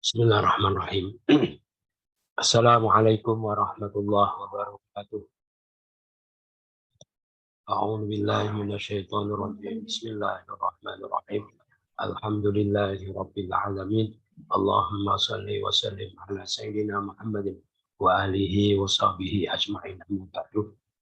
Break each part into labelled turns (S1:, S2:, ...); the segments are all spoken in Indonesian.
S1: Bismillahirrahmanirrahim. Assalamualaikum warahmatullahi wabarakatuh. A'udzu billahi minasyaitonir rajim. Bismillahirrahmanirrahim. Alhamdulillahi rabbil alamin. Allahumma shalli wa sallim ala sayyidina Muhammadin wa alihi wa sahbihi ajma'in.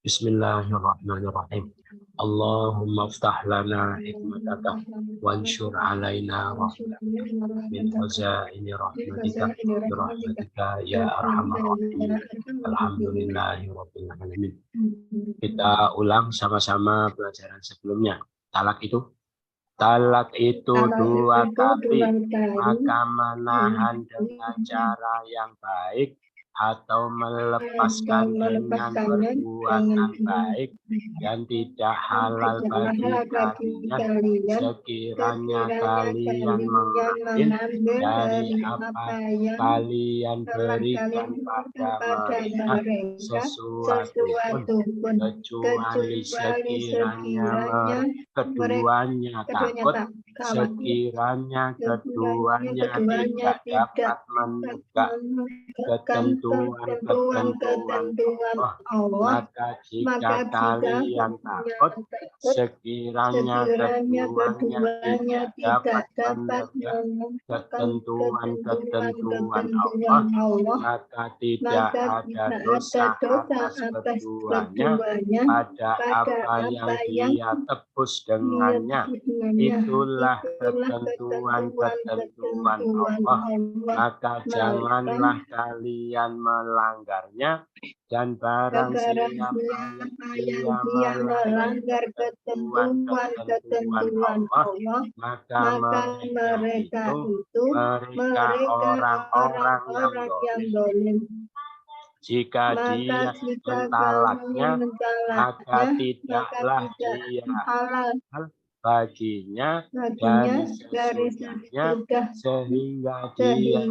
S1: Bismillahirrahmanirrahim. Allahumma iftah lana hikmataka wanshur alaina rahmataka min khazaini rahmatika ya arhamar rahimin. Alhamdulillahi rabbil alamin. Kita ulang sama-sama pelajaran sebelumnya. Talak itu dua kali, maka menahan dengan cara yang baik atau melepaskan dengan perbuatan baik dan tidak halal bagi kalian sekiranya kalian mengambil dari apa kalian berikan pada mereka sesuatu pun kecuali sekiranya keduanya takut, sekiranya keduanya tidak dapat menegak ketentuan Allah, maka jika kalian takut sekiranya keduanya tidak dapat menegak ketentuan Allah, maka tidak ada dosa atas keduanya pada apa yang dia tebus dengannya. Itulah ketentuan Allah, maka janganlah kalian melanggarnya, dan barang siapa yang melanggar ketentuan Allah, maka mereka itu orang-orang yang zalim. Jika dia mentalaknya, maka tidaklah dia halal baginya dari sesudahnya sehingga dia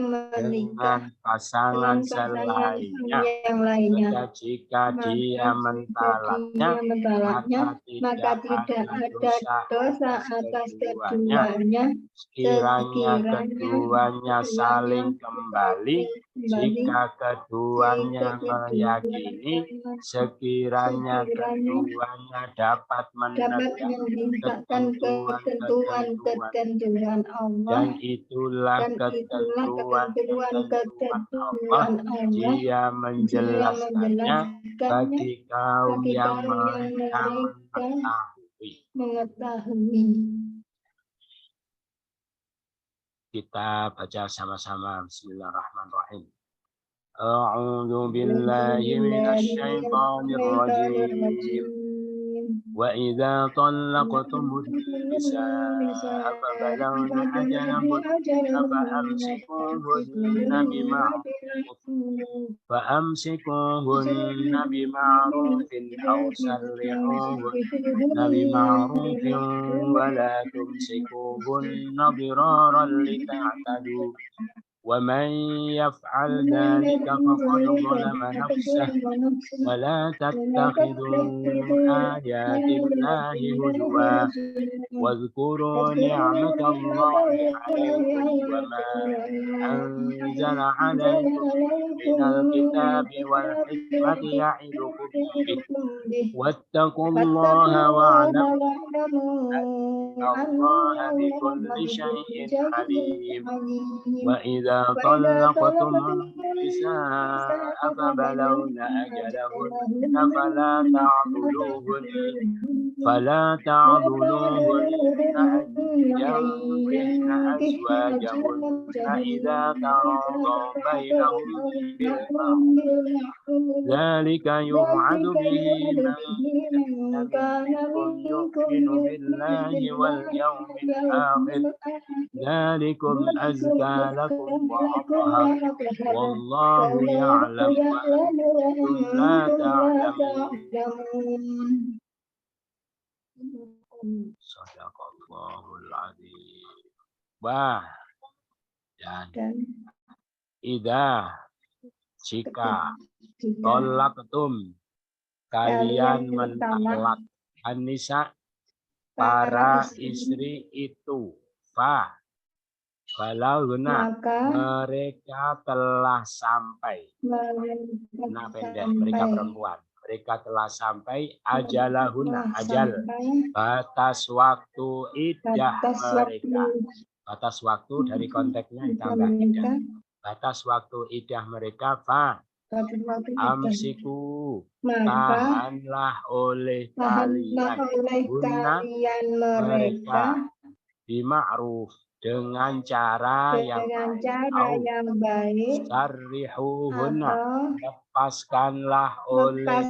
S1: menikah dengan pasangan selainnya. Jika dia mentalaknya, maka tidak ada dosa atas keduanya sekiranya keduanya saling kembali. Jika keduanya meyakini sekiranya keduanya dapat menegakkan ketentuan Allah, dan itulah ketentuan Allah. Dia menjelaskannya bagi kaum yang mereka mengetahui. Kita baca sama-sama. Bismillahirrahmanirrahim. A'udzu billahi minasyaitonir rajim. Wa idza talaqtumun nisaa fabalagna ajalahunna فأمسكوهن بمعروف أو سرحوهن بمعروف ولا تمسكوهن ضرارا لتعتدوا ومن يفعل ذلك فقد ظلم نفسه ولا تتخذوا آيات الله هزوا واذكروا نعمة الله عليكم وما أنزل عليكم من الكتاب والحكمة يعظكم به واتقوا الله واعلموا أن الله بكل شيء عليم. وإذا طلقتم النساء فبلغن أجلهن فلا تعضلوهن أن ينكحن أزواجهن إذا تراضوا بينهم بالمعروف ذلك يوعظ به من كان منكم يؤمن بالله واليوم الآخر ذلكم أزكى لكم وأطهر والله يعلم وأنتم لا تعلمون. Shadaqallahul adzim. Bah dan idza jika tolaktum kalian mentalak an-nisa para istri itu Balaghna,
S2: maka
S1: mereka telah sampai. Nah, pendek, mereka perempuan. Mereka telah sampai ajalahuna, ajal. Batas waktu iddah mereka. Batas waktu dari konteksnya ditambah iddah. Batas waktu iddah mereka amsiku, tahanlah oleh kalian. Guna mereka bima'ruf, dengan cara yang baik. Sarrihuhunna, lepaskanlah oleh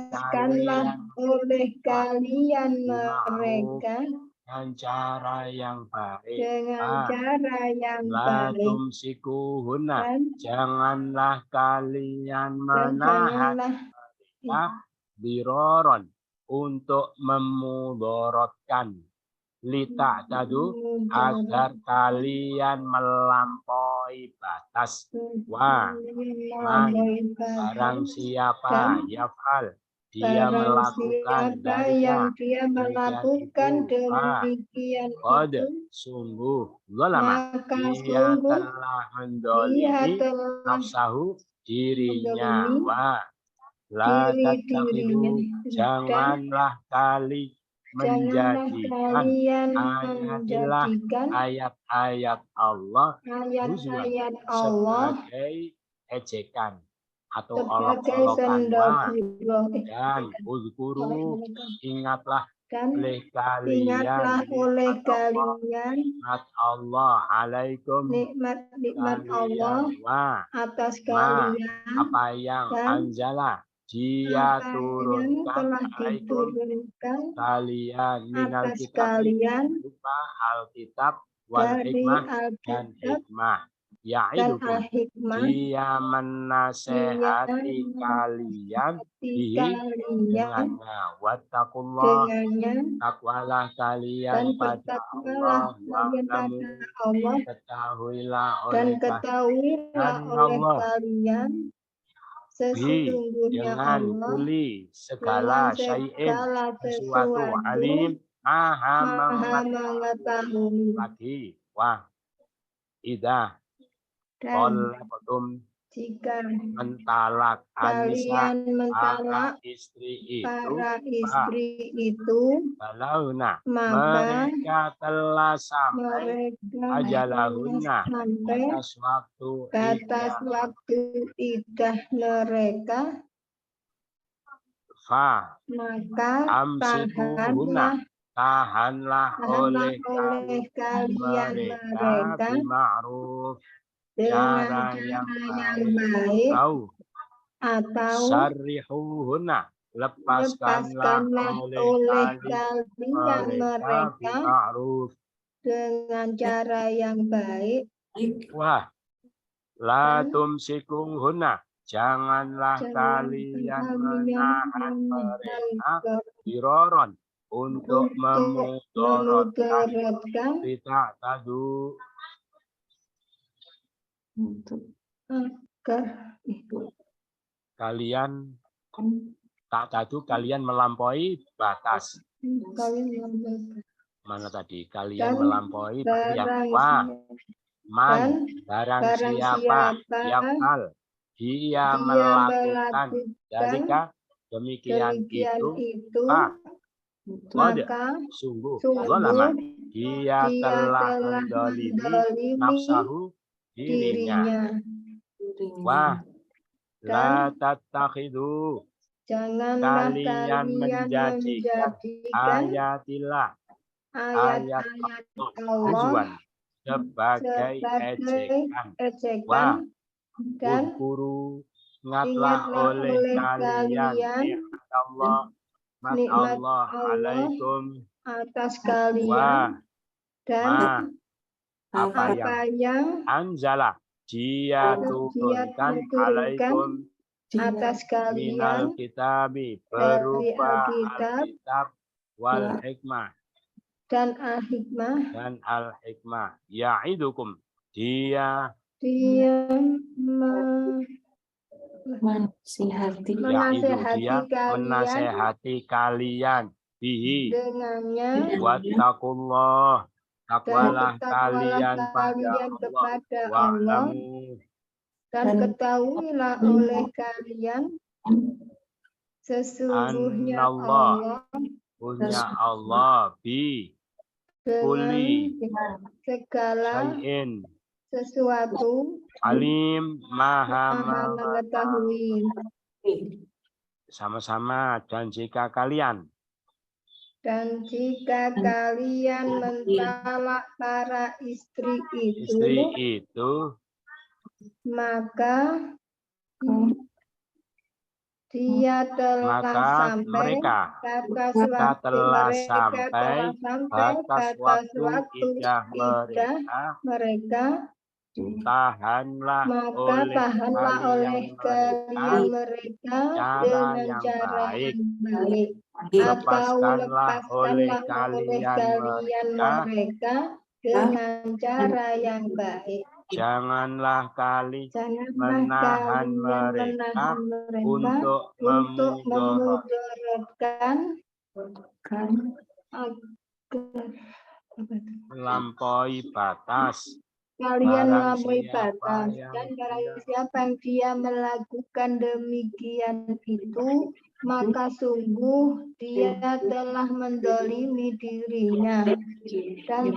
S1: kalian mereka dengan cara yang baik. La tumsikuhunna, janganlah kalian menahan mereka biroron, untuk memudorotkan. Lita tadu, agar kalian melampaui batas. Barang siapa yafal, dia melakukan
S2: yang dia melakukan demikian itu,
S1: sungguh zalama, dia telah mendolimi nafsahu, dirinya. La tatakhidu, janganlah kalian menjadikan ayat-ayat Allah sebagai ejekan atau olok-olokan. Dan uzkuru, ingatlah oleh kalian nikmat Allah alaikum,
S2: nikmat Allah atas kalian,
S1: apa yang anjala, dia turunkan alaikum, kalian minal kitab, berupa alkitab wal hikmah dan hikmah. Ya'idukum, dia menasehati kalian dengannya. Wattaqullah, takwalah kalian pada Allah. Wa'lamu, ketahuilah oleh kalian dengan kuli segala syai'in, sesuatu alim, maha mengetahui lagi. Idah qallaqtum, jika mentalak para istri itu, balaghna, mereka telah sampai ajalahunna, batas waktu iddah mereka, maka tahanlah oleh kalian mereka bima'ruf, cara yang baik, atau sarrihuhunna, lepaskanlah oleh kalian mereka bima'ruf, dengan cara yang baik. La tumsikuhunna, janganlah kalian menahan mereka biroron, untuk memudorotkan. Tidak tadu, kalian tak tadu, kalian melampaui batas. Mana tadi? Kalian melampaui batas. Barang siapa yafal, dia melakukan dalika, demikian itu, maka sungguh zalama, dia telah mendolimi nafsahu, dirinya. La tatakhidu, kalian menjadikan ayatillah, ayat Allah sebagai ejekan. Uzkuru, ingatlah oleh kalian nikmat Allah alaikum, atas kalian, dan apa yang anjala, dia turunkan alaikum, atas kalian, minal kitabi, berupa alkitab wal hikmah, dan al-hikmah. Ya'idukum, dia menasehati kalian bihi, dengannya. Wattaqullah, takwalah kalian
S2: kalian kepada Allah,
S1: wa'lamu
S2: dan ketahuilah oleh kalian sesungguhnya
S1: annallah
S2: Allah
S1: punya Allah bi kulli
S2: dengan segala
S1: syai'in
S2: sesuatu
S1: alim maha
S2: mengetahui.
S1: sama-sama. Dan jika kalian
S2: mentalak para istri itu, maka dia telah sampai batas waktu iddah mereka,
S1: tahanlah
S2: oleh kalian mereka dengan cara yang baik, atau lepaskanlah oleh kalian mereka dengan cara yang baik.
S1: Janganlah kalian menahan mereka untuk
S2: memudaratkan
S1: melampaui batas.
S2: Kalian melampaui batas, dan barang siapa yang dia melakukan demikian itu, maka sungguh dia telah mendolimi dirinya. Dan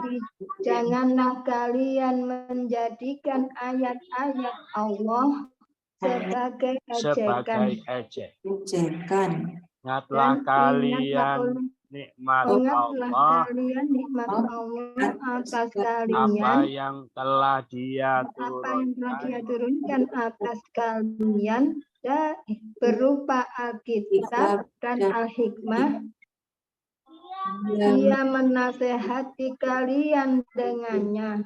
S2: janganlah kalian menjadikan ayat-ayat Allah sebagai ejekan.
S1: Ingatlah kalian nikmat Allah
S2: atas kalian,
S1: apa yang telah Dia
S2: turunkan atas kalian berupa Alkitab dan Al-Hikmah. Dia menasehati kalian dengannya,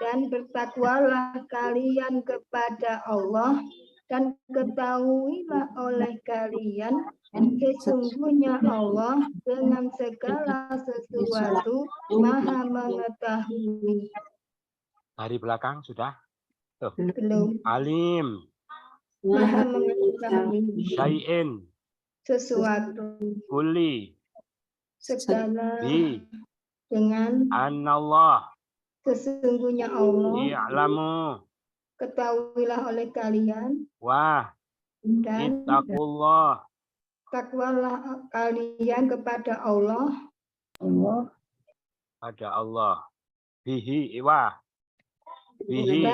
S2: dan bertakwalah kalian kepada Allah, dan ketahuilah oleh kalian sesungguhnya Allah dengan segala sesuatu maha mengetahui.
S1: Dari belakang sudah? Tuh.
S2: Belum.
S1: Alim.
S2: Maha mengetahui.
S1: Syai'in.
S2: Sesuatu.
S1: Kulli.
S2: Segala.
S1: Dengan. Annallah.
S2: Sesungguhnya Allah.
S1: I'lamu.
S2: Ketahuilah oleh kalian.
S1: Wah. Dan ittaqullah.
S2: Takwalah kalian kepada Allah.
S1: Pada Allah. Bihi iwa. Bihi.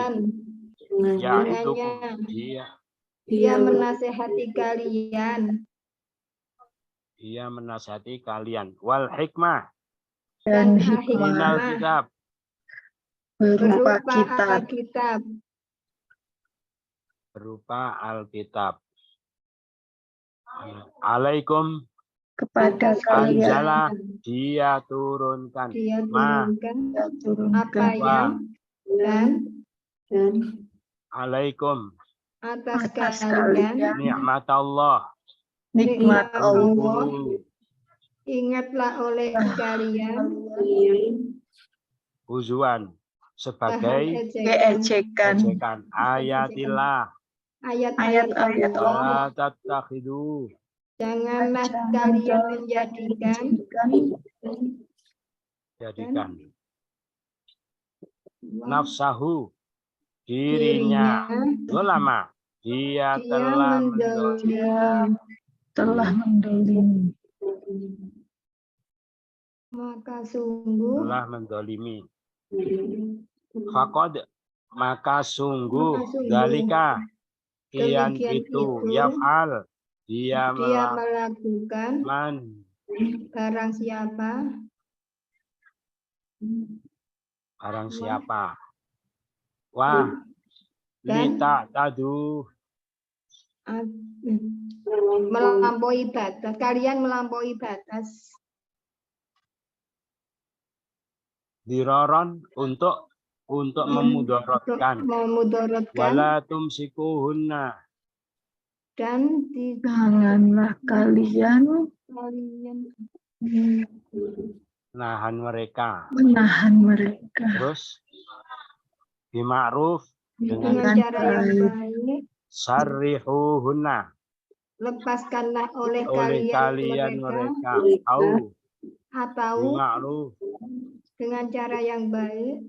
S2: Ya,
S1: itu
S2: dia menasehati kalian.
S1: Dia menasehati kalian. Wal hikmah.
S2: Dan hikmah.
S1: Kitab.
S2: Berupa Alkitab.
S1: Berupa Alkitab. Alaikum
S2: kepada kalian
S1: dia turunkan
S2: apa yang dan
S1: alaikum
S2: atas kalian
S1: nikmat Allah
S2: ingatlah oleh kalian
S1: huzuan sebagai
S2: ejekan
S1: ayatillah
S2: ayat-ayat Allah.
S1: Janganlah
S2: kalian menjadikan
S1: nafsahu dirinya ulama dia telah mendolimi
S2: maka sungguh
S1: telah mendolimi faqad maka sungguh dalika kian itu yaf'al dia
S2: melakukan barang siapa
S1: wah lita tadu
S2: melampaui batas, kalian melampaui batas
S1: diroron untuk memudaratkan wala tumsikuhunna
S2: dan janganlah kalian
S1: menahan mereka terus bima'ruf dengan
S2: cara yang baik
S1: sarrihuhunna
S2: lepaskanlah oleh kalian mereka
S1: atau bima'ruf
S2: dengan cara yang baik,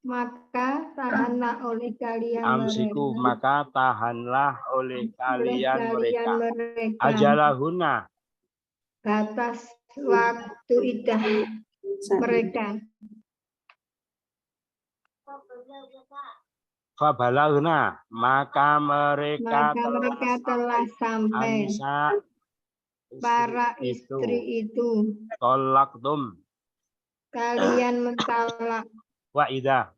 S2: maka tahanlah oleh kalian
S1: Amsiku,
S2: mereka,
S1: maka tahanlah oleh kalian mereka.
S2: mereka
S1: Ajalahuna,
S2: batas waktu iddah mereka.
S1: fabalagna, maka mereka
S2: Maka mereka telah sampai
S1: Anisa
S2: para istri itu.
S1: tolaktum
S2: Kalian mentalak
S1: wa idah,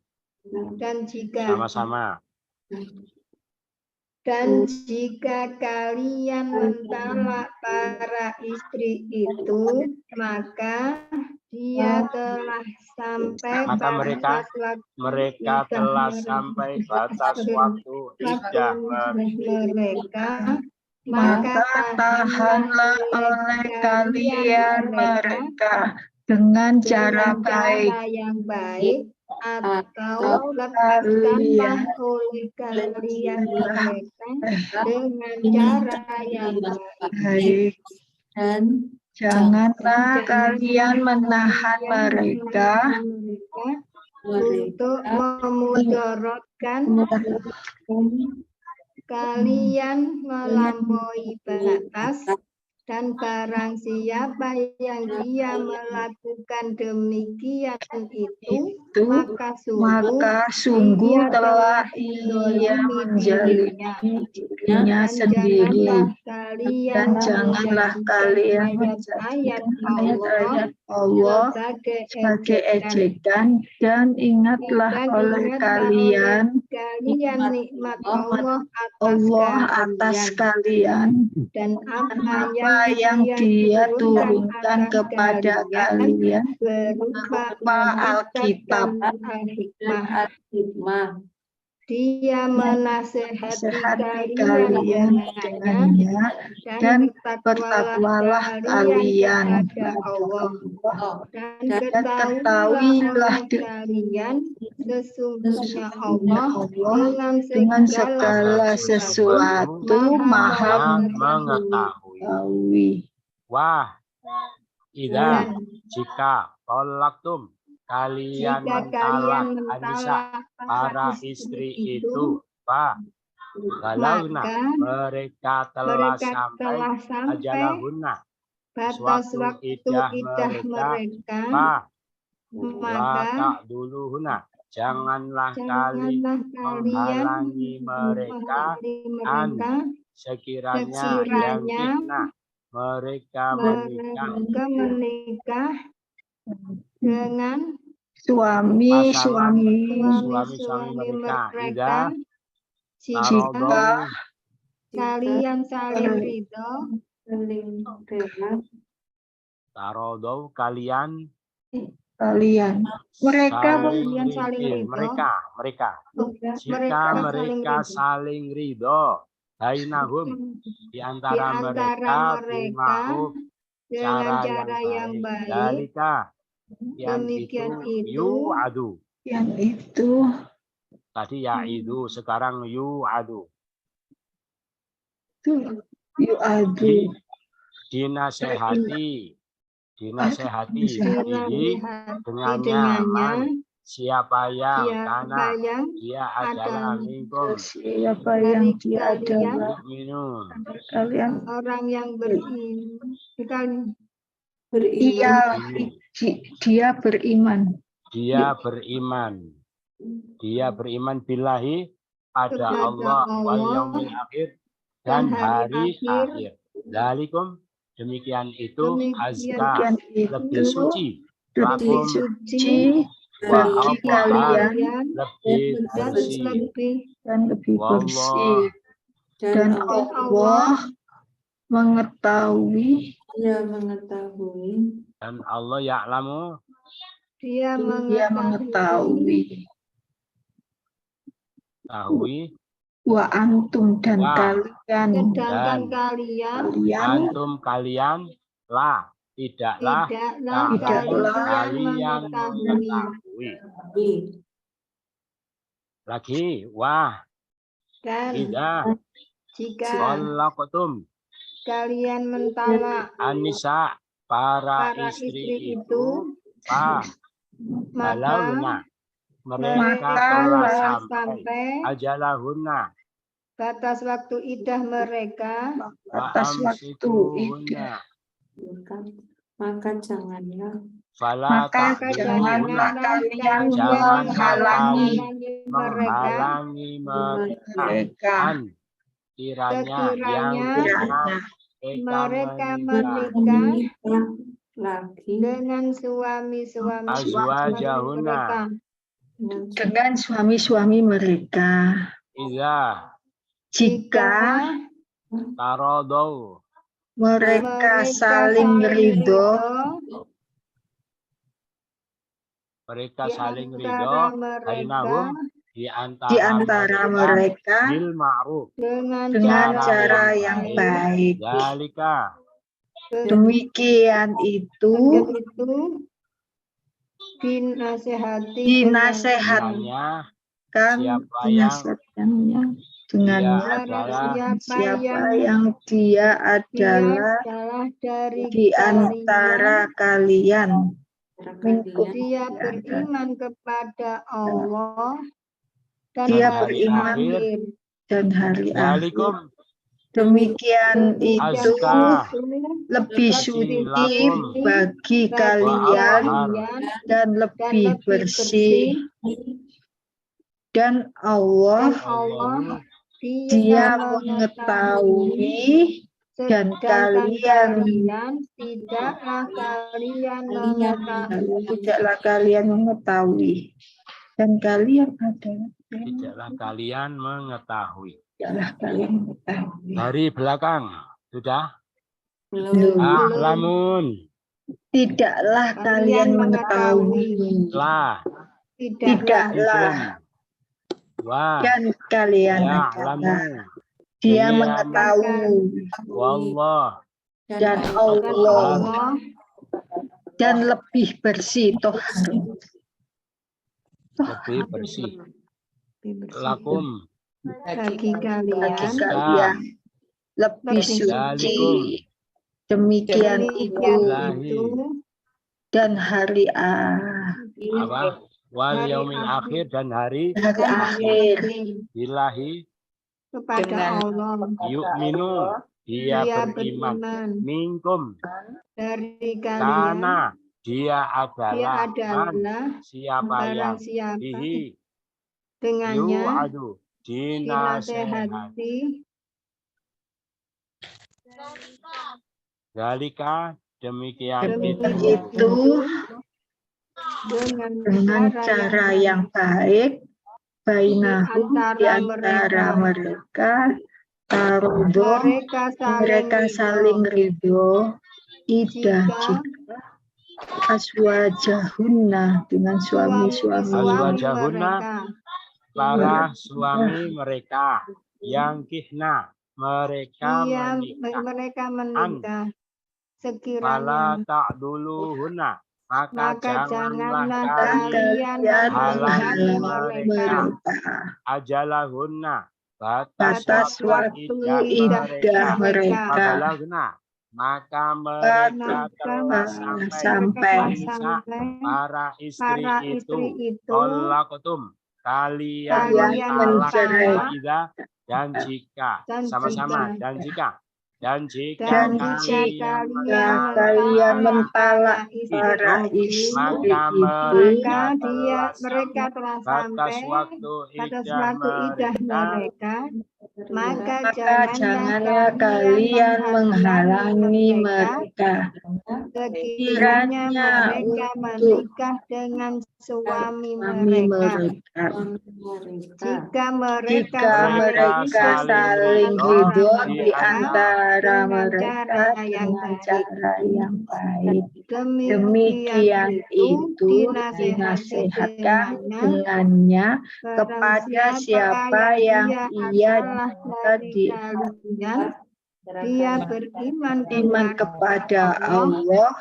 S2: dan jika
S1: sama-sama.
S2: kalian mentalak para istri itu, maka dia telah sampai
S1: Maka mereka telah sampai batas waktu iddah
S2: mereka,
S3: Maka tahanlah oleh kalian mereka dengan cara baik.
S2: yang baik, atau lepaskanlah oleh kalian mereka dengan cara yang baik.
S3: Dan janganlah kalian menahan mereka
S2: untuk memudaratkan kalian melampaui batas, dan barang siapa yang dia melakukan demikian itu, maka
S3: sungguh telah ia menjalimi dirinya sendiri. Dan janganlah kalian menjadikan ayat-ayat Allah sebagai ejekan, dan ingatlah oleh kalian
S2: nikmat
S3: Allah atas kalian
S2: dan
S3: apa yang dia turunkan kepada kalian berupa Alkitab
S2: Al-Hikmah. Dia menasehati
S3: kalian dengannya, dan bertakwalah kalian
S2: kepada Allah. Dan
S3: ketahuilah
S2: kalian sesungguhnya Allah
S3: dengan segala sesuatu maha mengetahui.
S1: Wah, idza jika tolaktum kalian mentalak Anisa para istri itu, balagna mereka telah sampai ajalahunna
S2: batas waktu iddah mereka, maka
S1: duluhuna janganlah kalian menghalangi mereka sekiranya yang fitnah mereka menikah
S2: dengan
S3: suami-suami
S1: mereka.
S3: jika
S2: kalian saling ridho,
S1: tarodau kalian
S2: mereka
S1: jika mereka saling ridho bainahum di antara mereka bima'ruf
S2: dengan cara yang baik,
S1: dalika yang itu
S3: yang itu
S1: tadi yaidu, sekarang yu'adu dinasehati dengannya siapa yang karena dia adalah minkum
S3: siapa yang dia adalah
S1: minum
S3: kalian
S2: orang yang beriman.
S1: Dia beriman billahi pada Allah wal yaumil akhir dan hari akhir. Dalikum demikian itu azka lebih suci
S3: bagi kalian
S1: lebih bersih
S3: dan lebih bersih, dan Allah mengetahui
S1: dan Allah ya'lamu
S2: dia
S3: mengetahui wa antum dan kalian
S2: sedangkan
S3: kalian
S1: tidaklah kalian mengetahui. Lagi, wah,
S2: dan
S1: jika
S2: jika
S1: tolaktum
S2: kalian mentalak
S1: Anisa, para
S2: para
S1: istri itu, maka
S2: maka
S1: mereka
S2: mereka
S1: telah
S2: telah
S1: sampai ajalahunna,
S2: batas waktu iddah mereka,
S3: Atas waktu itu
S1: wa'amsikuhunna,
S4: Maka janganlah
S1: fala
S3: maka
S1: ta'duluhunna,
S3: janganlah kalian
S1: janganlah
S3: menghalangi
S1: menghalangi mereka an kiranya yang
S2: sekiranya
S1: mereka menikah
S2: menikah
S4: lagi
S2: dengan suami-suami
S1: azwajahunna
S2: mereka.
S3: dengan suami-suami mereka.
S1: idza
S3: Jika
S1: taradau
S3: mereka saling ridho
S1: bainahum di
S3: di antara mereka
S1: bil ma'ruf
S3: dengan cara yang baik.
S1: zalika
S3: Demikian itu
S2: dinasehati
S1: siapa yang
S3: dinasihatkannya dengannya siapa yang dia adalah di antara kalian
S2: dia beriman kepada Allah dan
S3: dia
S2: hari
S3: beriman
S2: akhir.
S3: dan hari akhir.
S1: zalikum
S3: Demikian itu
S1: azka
S3: lebih suci bagi kalian dan lebih bersih, dan Allah Dia mengetahui dan kalian tidaklah kalian mengetahui dan kalian adalah
S1: tidaklah kalian mengetahui.
S3: tidaklah kalian mengetahui.
S1: Dari belakang sudah
S4: belum
S1: lamun
S3: Tidaklah kalian mengetahui tidaklah
S1: wa
S3: dan kalian adalah
S1: ya'lamu
S3: Dia mengetahui
S1: wallah
S3: dan Allah dan lebih bersih
S1: lebih bersih lakum
S2: bagi
S3: bagi
S2: kalian
S3: kalian lebih suci. Demikian itu dan hari
S1: apa wal yaumil akhir dan hari
S3: akhir
S1: billahi
S2: kepada Allah
S1: yu'minu dia beriman minkum
S2: dari
S1: karena
S2: kalian
S1: dia adalah siapa
S2: barang
S1: yang
S2: siapa
S1: bihi
S2: dengannya
S1: yu'adu dinasehati zalika demikian
S3: itu dengan cara yang baik bainahum di antara mereka tarudo mereka saling ridho jika aswajahunna dengan suami-suami
S1: para suami mereka yang kihna mereka menikah
S2: sekiranya
S1: ta'duluhunna maka janganlah
S3: kalian
S1: halangi mereka
S3: mereka
S1: ajalahunna
S3: batas waktu iddah mereka
S1: maka mereka telah sampai para istri itu tolaktum kalian mentalak dan jika sama-sama dan jika
S3: kalian mentalak para istri
S1: maka
S2: mereka telah sampai batas waktu iddah mereka, maka janganlah kalian menghalangi mereka sekiranya mereka menikah dengan suami mereka. Jika mereka
S3: saling ridho di antara mereka dengan cara yang baik. Demikian itu dinasihatkan dengannya kepada siapa yang ia tadi
S2: dia beriman
S3: kepada Allah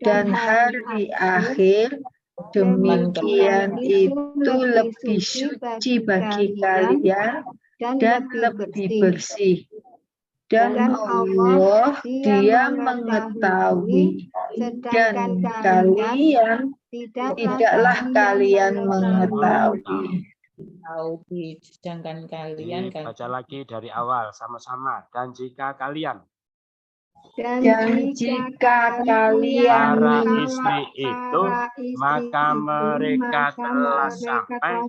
S3: dan hari akhir. Demikian itu lebih suci bagi kalian dan lebih bersih. Dan
S2: Dan
S3: Allah
S2: Dia
S3: Dia
S2: mengetahui,
S3: mengetahui,
S2: sedangkan
S3: dan
S2: kalian
S3: kalian tidaklah kalian mengetahui.
S5: Sedangkan kalian
S1: Baca lagi dari awal sama-sama. Dan jika kalian
S2: Dan
S3: jika kalian
S1: para
S3: para
S1: istri itu, maka mereka telah sampai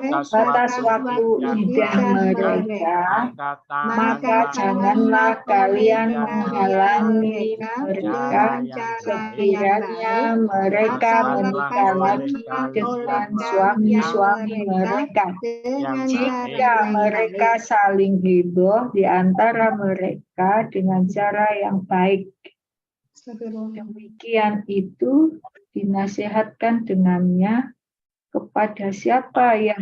S3: batas waktu idah mereka, maka janganlah kalian menghalangi mereka sekiranya mereka menikah lagi dengan suami-suami mereka. Jika mereka saling hibah di antara mereka dengan cara yang baik, demikian itu dinasihatkan dengannya kepada siapa yang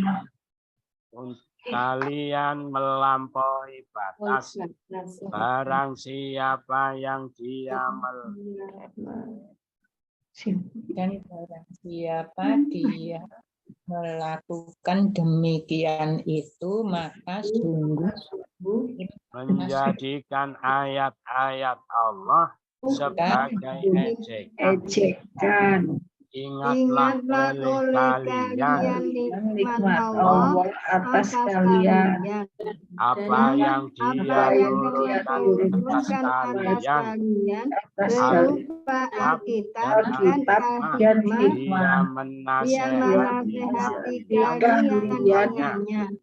S1: kalian melampaui batas, barang siapa yang dia
S5: dan barang siapa dia melakukan demikian itu, maka sungguh
S1: menjadikan ayat-ayat Allah sebagai
S3: ejekan.
S1: Ingatlah oleh kalian
S3: Nikmat Allah atas kalian,
S1: apa yang Dia turunkan atas kalian,
S3: atas
S2: berupa Alkitab dan
S3: dan
S2: hikmah.
S3: hikmah.
S2: Dia menasehati kalian dengannya.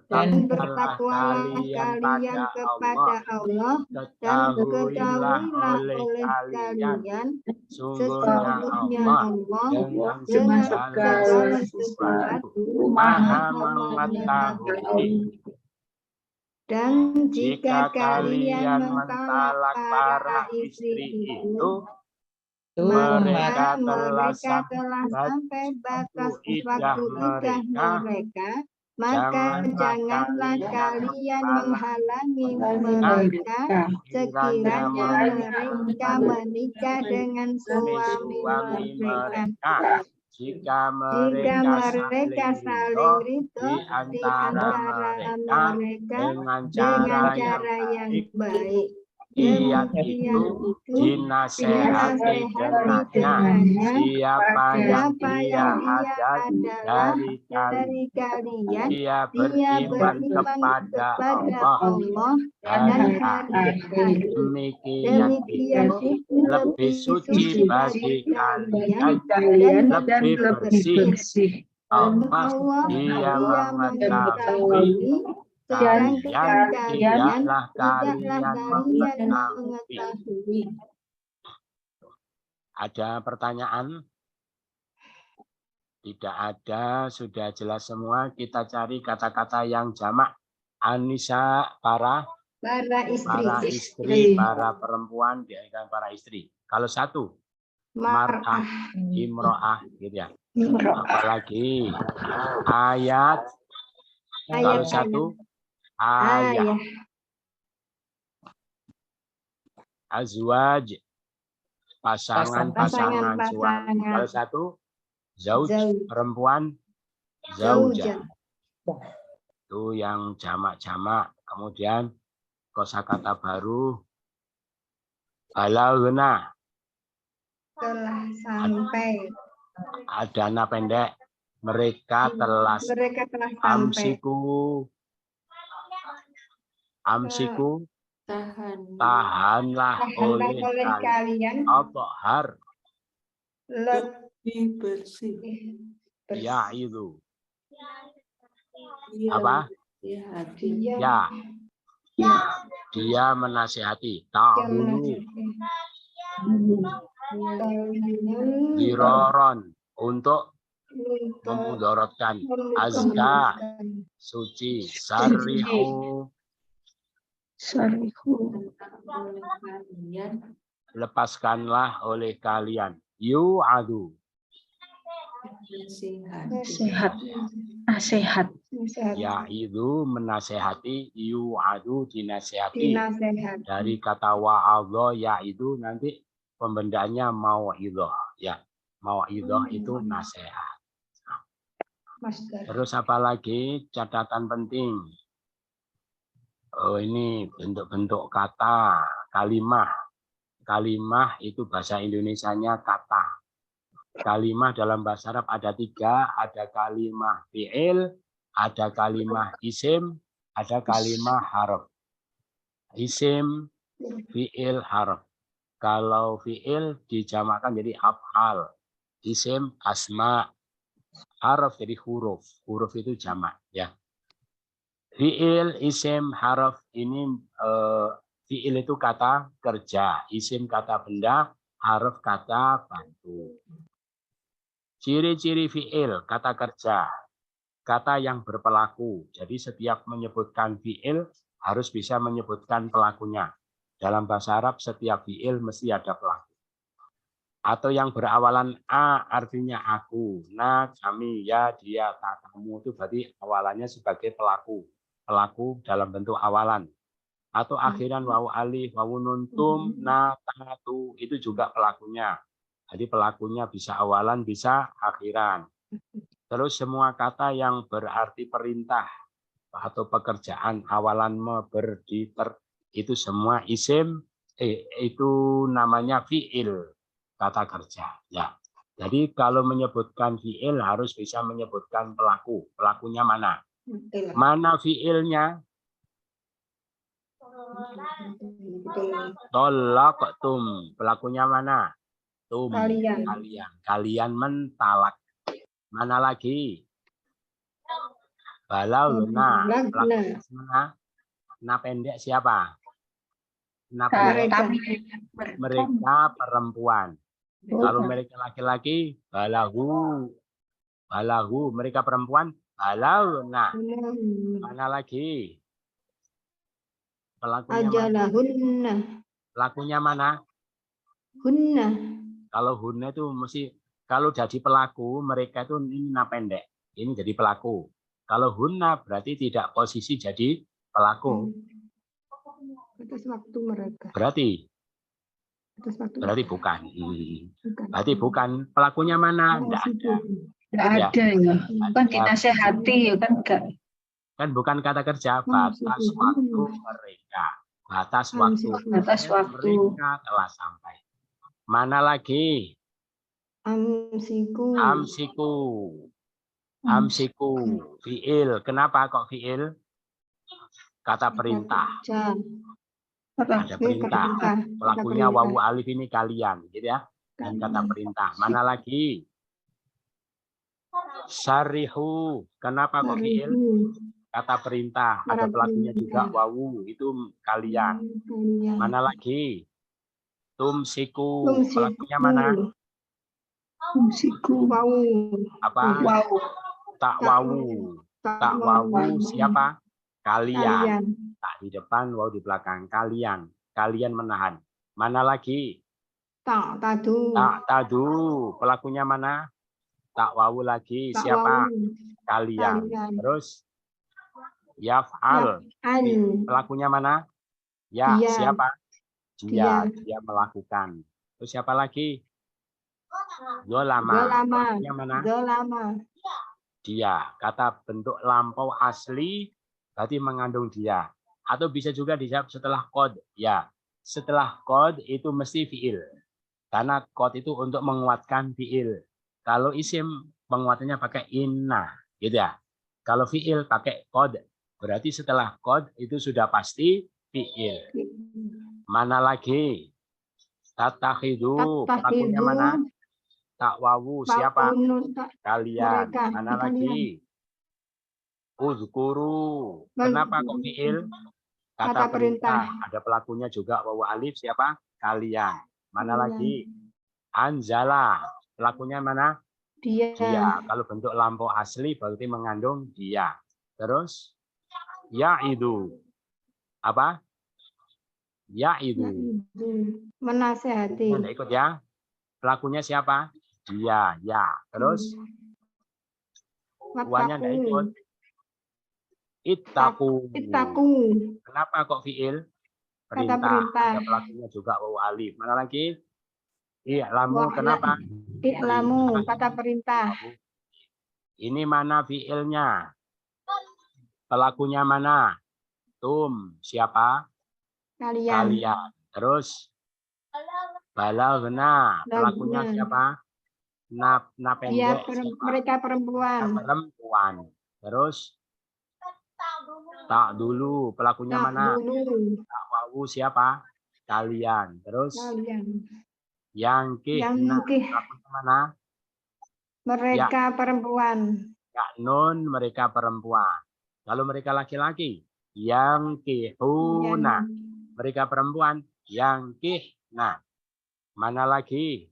S2: Dan bertakwalah kalian kepada Allah, dan ketahuilah oleh kalian sesungguhnya Allah dengan segala sesuatu maha mengetahui. Dan jika kalian mentalak para istri itu, maka mereka telah sampai batas waktu idah mereka, maka janganlah kalian menghalangi mereka sekiranya mereka menikah dengan suami mereka.
S1: Jika
S2: mereka saling ridho
S1: di antara mereka dengan cara yang baik,
S2: Ia itu
S1: dinasehati dengannya siapa yang dia ada dari kalian, dia beriman kepada Allah dan hari demikian itu lebih suci bagi kalian, lebih bersih. Allah Dia mengetahui dan tidaklah kalian mengetahui. Ada pertanyaan? Tidak ada, sudah jelas semua. Kita cari kata-kata yang jamak. Anisa, para istri, para perempuan, dan para istri. Kalau satu, mar'ah, imro'ah, gitu ya. Apalagi ayat. Kalau satu, ayah. Azwaj, pasangan suami. Kalau satu, zauj, perempuan, zaujah. Itu yang jamak-jamak. Kemudian kosakata baru, balaghna,
S2: telah sampai.
S1: Ada nama pendek, mereka telah sampai. Amsiku, tahanlah oleh kalian. Athhar,
S4: lebih bersih.
S1: Ya itu. Apa? Ya. Dia menasihati. Ta'hulu. Diroron. Untuk memudaratkan. Azka. Suci. Sarihu. Lepaskanlah oleh kalian. Yu'adu. Nasihat. Ya itu menasehati, yu'adu dinasehati. Dari kata wa'adha ya itu nanti pembendaannya mau'idhah ya. Mau'idhah itu nasihat. Terus apa lagi catatan penting? Oh, ini bentuk-bentuk kata, kalimah. Kalimah itu bahasa Indonesianya kata. Kalimah dalam bahasa Arab ada 3, ada kalimah fi'il, ada kalimah isim, ada kalimah harf. Isim, fi'il, harf. Kalau fi'il dijamakkan jadi af'al. Isim, asma. Harf jadi huruf. Huruf itu jamak, ya. Fi'il, isim, harf ini fi'il itu kata kerja, isim kata benda, harf kata bantu. Ciri-ciri fi'il, kata kerja, kata yang berpelaku. Jadi setiap menyebutkan fi'il harus bisa menyebutkan pelakunya. Dalam bahasa Arab setiap fi'il mesti ada pelaku. Atau yang berawalan A artinya aku, na, kami, ya, dia, kamu itu berarti awalannya sebagai pelaku. Pelaku dalam bentuk awalan. Atau akhiran wawu alif, wawu nun, tum, na, ta, tu, itu juga pelakunya. Jadi pelakunya bisa awalan, bisa akhiran. Terus semua kata yang berarti perintah atau pekerjaan, awalan me, ber, di, ter, itu semua isim, itu namanya fi'il, kata kerja. Ya. Jadi kalau menyebutkan fi'il harus bisa menyebutkan pelaku. Pelakunya mana? Mana fi'ilnya? Tolaktum. Pelakunya mana? Tum.
S2: Kalian.
S1: Kalian mentalak. Mana lagi? Balau luna. Pelakunya mana? Na pendek siapa? Na pendek. Mereka perempuan. Kalau mereka laki-laki, balahu. Balahu. Mereka perempuan, balau. Nah, mana lagi? Pelakunya
S2: Ajalahunna.
S1: Pelakunya mana?
S2: Hunna.
S1: Kalau hunna itu mesti, kalau jadi pelaku, mereka itu ini na pendek. Ini jadi pelaku. Kalau hunna berarti tidak posisi jadi pelaku.
S2: Atas waktu mereka.
S1: Berarti bukan. Berarti bukan. Pelakunya mana? Tidak ada.
S3: Tidak ada ya. Kan dinasehati ya kan enggak.
S1: Kan bukan kata kerja, batas waktu mereka. Batas waktu.
S3: Batas waktu.
S1: Mereka telah sampai. Mana lagi?
S2: Amsiku.
S1: Amsiku. Amsiku. Fi'il. Kenapa kok fi'il? Kata perintah. Ada perintah. Pelakunya wawu alif ini kalian, gitu ya. Dan kata perintah. Mana lagi? Syarihu. Kenapa kok fi'il? Kata perintah. Ada pelakunya juga wawu. Itu kalian. Mana lagi? Tumsiku. Pelakunya mana?
S3: Tumsiku.
S1: Apa?
S3: Wawu.
S1: Tak wawu. Tak wawu siapa? Kalian. Tak di depan, wawu di belakang. Kalian. Kalian menahan. Mana lagi?
S2: Tak tadu.
S1: Tak tadu. Pelakunya mana? Tak wawu lagi. Siapa? Kalian. Terus yaf'al. Pelakunya mana? Ya, siapa? Dia melakukan. Terus siapa lagi? Zolama. Pelakunya mana? Dia. Kata bentuk lampau asli berarti mengandung dia. Atau bisa juga dijawab setelah kod. Ya, setelah kod itu mesti fi'il. Karena kod itu untuk menguatkan fi'il. Kalau isim penguatannya pakai inna, gitu ya. Kalau fi'il pakai kod, berarti setelah kod itu sudah pasti fi'il. Mana lagi? Tatakhidu. Pelakunya mana? Tak wawu. Siapa? Kalian. Mana lagi? Uzkuru. Kenapa kok fi'il? Kata perintah. Ada pelakunya juga wawu alif. Siapa? Kalian. Mana lagi? Anzala. Pelakunya mana? Dia. Kalau bentuk lampau asli berarti mengandung dia. Terus ya'idu. Apa? Ya'idu.
S2: Menasehati.
S1: Anda ikut ya. Pelakunya siapa? Dia. Ya. Terus uangnya tidak ikut. Ittaku. Kenapa kok fi'il? Perintah. Ada pelakunya juga wawu alif. Mana lagi? I'lamu. Kenapa?
S2: I'lamu. Kata perintah.
S1: Ini mana fi'ilnya? Pelakunya mana? antum, siapa?
S2: Kalian.
S1: Kalian. Terus balagna, pelakunya
S2: Balagna.
S1: siapa? Na
S2: Dia
S1: pendek, siapa?
S2: mereka perempuan.
S1: Perempuan. Terus tak dulu, pelakunya
S2: Tak
S1: mana?
S2: dulu.
S1: Tak wawu siapa? Kalian. Terus
S2: Kalian.
S1: yang kihna,
S2: Yang
S1: pelakunya mana?
S2: mereka perempuan.
S1: Ya nun, mereka perempuan. Kalau mereka laki-laki, yang kihuna, mereka perempuan, yang kihna. Mana lagi?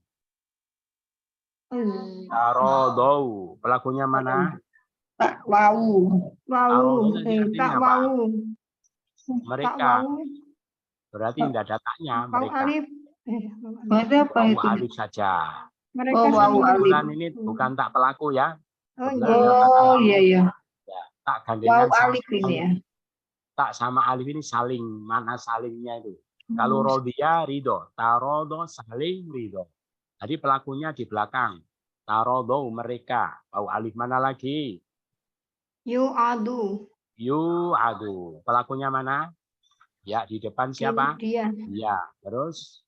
S1: Tarodou, pelakunya mana?
S3: Tak wau.
S2: Wau.
S1: Tarodou tadi artinya
S2: Tak
S1: apa?
S2: wau.
S1: Mereka.
S2: Tak wau.
S1: Berarti tidak ada taknya
S2: Wau
S1: mereka.
S2: alif.
S3: Berarti apa
S1: Wau
S3: itu?
S1: alif saja.
S2: Mereka
S3: Oh, wau
S2: semua.
S3: alif.
S1: Kebetulan ini bukan tak pelaku ya.
S2: Oh,
S1: Kebetulan
S2: iya.
S1: ada kata
S3: Oh,
S1: wau.
S3: iya, iya.
S1: Ya, tak
S3: Wau
S1: gandengan sama
S3: alif ini ya.
S1: tak sama alif ini saling, mana salingnya itu. Kalau rodia ridho, tarodo saling ridho. Jadi pelakunya di belakang. Tarodo mereka. Wau alif mana lagi?
S2: Yu adu.
S1: Yu adu. Pelakunya mana? Ya di depan siapa?
S2: Dia.
S1: Ya. Terus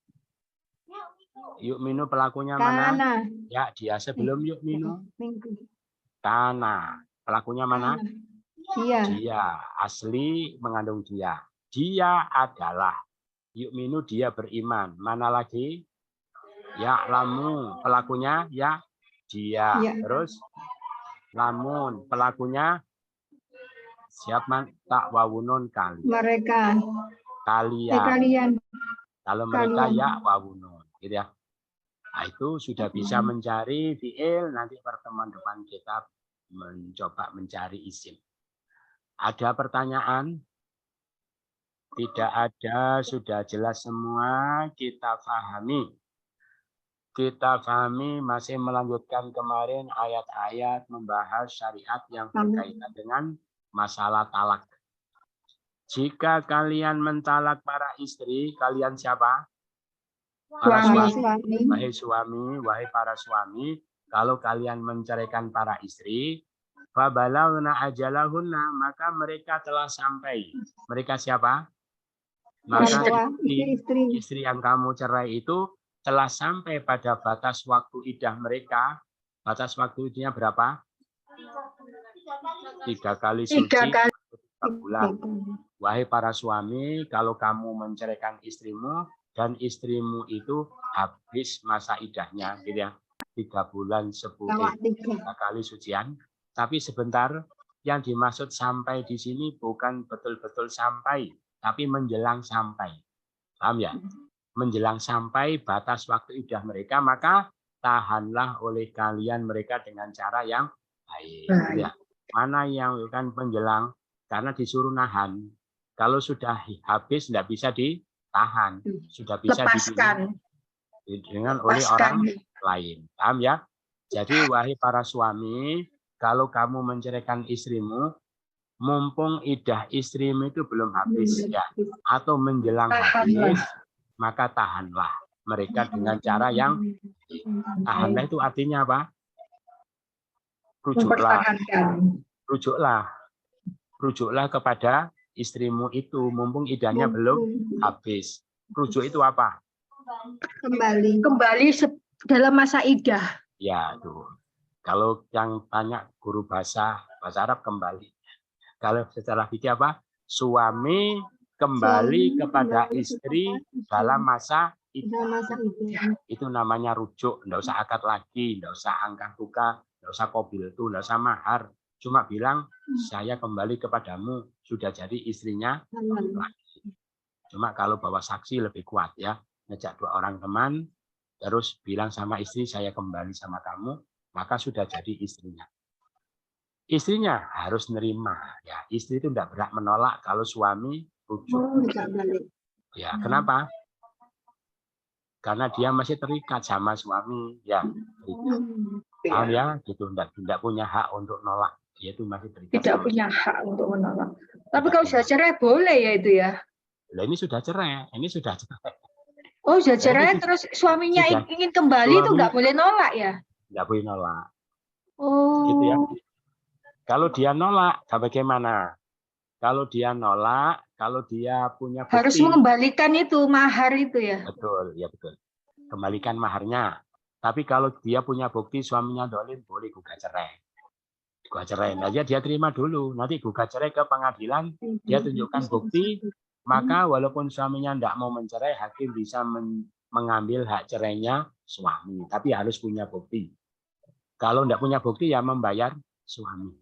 S1: yuk minu pelakunya mana?
S2: Kana.
S1: Ya dia sebelum yuk minu.
S2: Minggu.
S1: Kana. Pelakunya mana?
S2: Dia.
S1: Dia. Asli mengandung dia. Dia adalah. Yuk minu dia beriman. Mana lagi? Ya lamu. Pelakunya ya dia.
S2: Ya.
S1: Terus lamun. Pelakunya siapa? Tak wawunun kali.
S2: Mereka.
S1: Kalian.
S2: Kalian.
S1: Kalau mereka
S2: Kalian.
S1: ya wawunun. Gitu ya. Nah, itu sudah bisa mencari fiil. Nanti pertemuan depan kita mencoba mencari isim. Ada pertanyaan? Tidak ada, sudah jelas semua, kita pahami. Kita pahami, masih melanjutkan kemarin ayat-ayat membahas syariat yang berkaitan dengan masalah talak. Jika kalian mentalak para istri, kalian siapa? Para suami. Wahai suami, wahai para suami, kalau kalian menceraikan para istri, fabalagna ajalahunna, maka mereka telah sampai. Mereka siapa? Maka istri yang kamu cerai itu telah sampai pada batas waktu iddah mereka. Batas waktu idahnya berapa? 3 kali suci 3 bulan. Wahai para suami, kalau kamu menceraikan istrimu dan istrimu itu habis masa idahnya, gitu ya, 3 bulan 10 3 kali sucian. Tapi sebentar, yang dimaksud sampai di sini bukan betul-betul sampai, tapi menjelang sampai. Paham ya? Menjelang sampai batas waktu idah mereka, maka tahanlah oleh kalian mereka dengan cara yang baik. Gitu ya. Mana yang bukan menjelang? Karena disuruh nahan. Kalau sudah habis, tidak bisa ditahan. Sudah bisa
S3: lepaskan
S1: dengan oleh orang lain. Paham ya? Jadi, wahai para suami, kalau kamu menceraikan istrimu, mumpung idah istrimu itu belum habis ya, atau menjelang habis, maka tahanlah mereka dengan cara yang tahanlah itu artinya apa? Rujuklah kepada istrimu itu, mumpung idahnya belum habis. Rujuk itu apa?
S3: Kembali dalam masa idah.
S1: Ya, tuh. Kalau yang tanya guru bahasa Arab kembali. Kalau secara fikih apa? Suami kembali kepada istri dalam masa iddah. Itu namanya rujuk. Nggak usah akad lagi, nggak usah angkat tukar, nggak usah qabil itu, nggak usah mahar. Cuma bilang saya kembali kepadamu, sudah jadi istrinya lagi. Cuma kalau bawa saksi lebih kuat ya. Ngejak 2 orang teman, terus bilang sama istri saya kembali sama kamu, maka sudah jadi istrinya. Istrinya harus nerima ya. Istri itu tidak berhak menolak kalau suami rujuk. Ya, kenapa? Karena dia masih terikat sama suami ya. Paham ya? Gitu, tidak punya hak untuk nolak. Dia itu masih terikat.
S3: Tidak punya hak untuk menolak. Tapi kalau sudah cerai boleh ya itu ya.
S1: Nah, ini sudah cerai, ini sudah cerai.
S3: Oh, sudah cerai terus suaminya ingin kembali itu nggak boleh nolak ya?
S1: Nggak boleh nolak.
S3: Oh.
S1: Gitu ya. Kalau dia nolak, bagaimana? Kalau dia nolak, kalau dia punya
S3: Harus
S1: bukti,
S3: mengembalikan itu mahar itu ya.
S1: betul, ya betul. Kembalikan maharnya. Tapi kalau dia punya bukti suaminya dolim, boleh gugat cerai. Gugat cerai. Nah, dia terima dulu. Nanti gugat cerai ke pengadilan, dia tunjukkan bukti, maka walaupun suaminya tidak mau mencerai, hakim bisa mengambil hak cerainya suami. Tapi harus punya bukti. Kalau tidak punya bukti, ya membayar suami.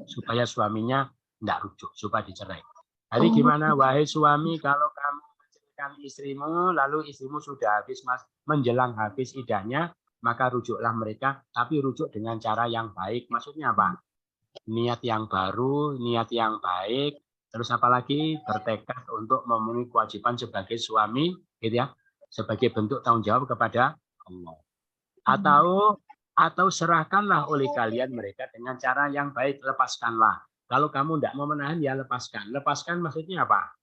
S1: Supaya suaminya tidak rujuk, supaya dicerai. Jadi gimana, wahai suami, kalau kamu menceraikan istrimu, lalu istrimu sudah habis menjelang habis idahnya, maka rujuklah mereka, tapi rujuk dengan cara yang baik. Maksudnya apa? Niat yang baru, niat yang baik, terus apalagi bertekad untuk memenuhi kewajiban sebagai suami, gitu ya, sebagai bentuk tanggung jawab kepada Allah. Atau serahkanlah oleh kalian mereka dengan cara yang baik, lepaskanlah. Kalau kamu tidak mau menahan, ya lepaskan. Lepaskan maksudnya apa?